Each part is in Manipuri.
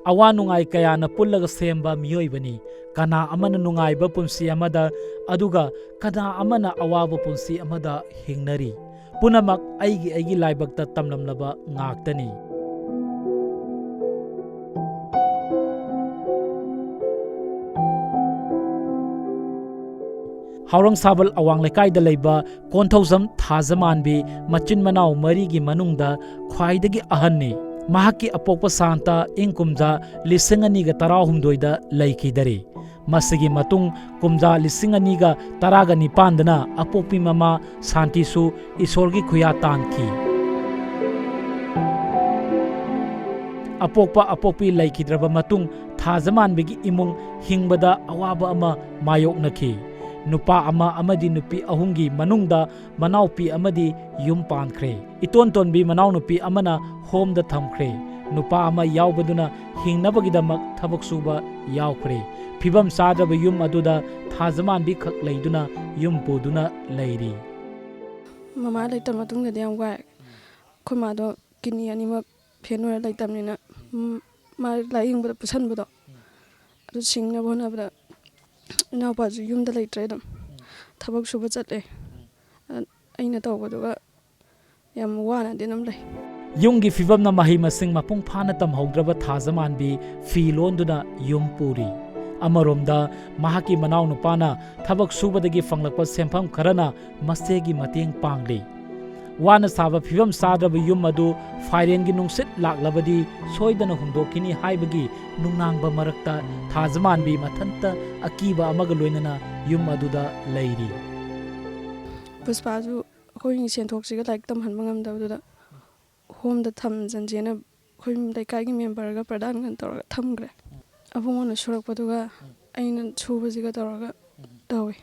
awa nungai kayana pullaga semba miyoibani kana amana nungaiba punsi amada aduga kana amana awaba punsi amada hingnari punamak aigi laibakta tamlamlaba ngaktani. Haorang Sabal Awang Leikai da leiba Konthoujam Thajamanbi machin manau marigi manungda khwaidagi ahanni. Mahaki apokpa santa ingkumja 2013 da leikidari. Masigi matung kumja 2019 dana apokpi mama santisu isorgi khuya tanki. Apokpi leikidraba matung Thajamanbigi imung hingbada awaba ama mayoknaki. Nupa ama amadi nupi ahungi manungda manaupi amadi yum pankre. Itontonbi manau nupi amana home da thamkre. Nupa ama yaubaduna hingnabagidamak thabak suba yaukre. Phibam sadraba yum aduda Thajamanbi khak leiduna yum puduna leiri. Mama leitam matung da yam wa khuma do kini anima phenora leitamnina ma laing bada pusan bada. Adu singna bona bada now pas yum da leitraba thabak suba chatle aina tawbaduga yam wana denam lei yumgi fibamna mahi masing mapung phana tamhaudraba Thajamanbi fi londuna yum puri amaromda mahaki manau nupana thabak subadagi fanglakpa sempham kharana masegi mateng pangli wana saba fibam sadraba yum adu fairengi nungsit laklabadi soidana humdokini haibagi nungnangba marakta Thajamanbi mathanta akiba amaga loinana yum aduda leiri puspasu khoi senthoksiga like tam han mangam dawda home da tham janjena khoi leikai gi member ga pradhan gan torga thamgre abungona surakpaduga aina chubajiga torga dawi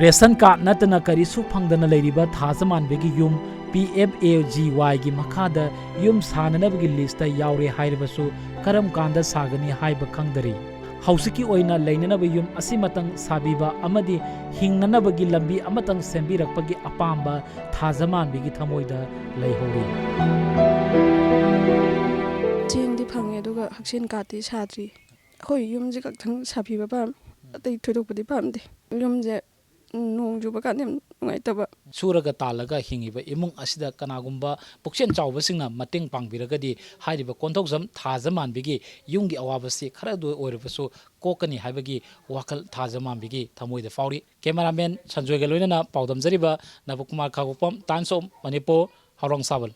Resan card natana karisu phangdana leiriba Thajamanbigi yum PFAGY gi makhada yum sananabagi list ta yaure hairabasu karam kanda sagani haiba khangdari hausiki oina leinanaba yum asimatang sabiba amadi hingnanabagi lambi amatang sembirakpagi apamba Thajamanbigi thamoida leihori chingdi phange duga haksin kati sadri khoi yum ji kakthang sabiba pam atei thoidokpadi pamde yum je nong juba kanem ngaitaba suraga talaga hingiba emung ashida kanagumba pokchen chawbasingna mateng pangbiragadi hairiba Konthoujam Thajamanbigi yungi awabasi kharadu oirabasu kokani haibagi wakal Thajamanbigi thamoida fauri cameraman sanjoy ga loinana paudam jariba nabukumar khagopam tansom manipur Haorang Sabal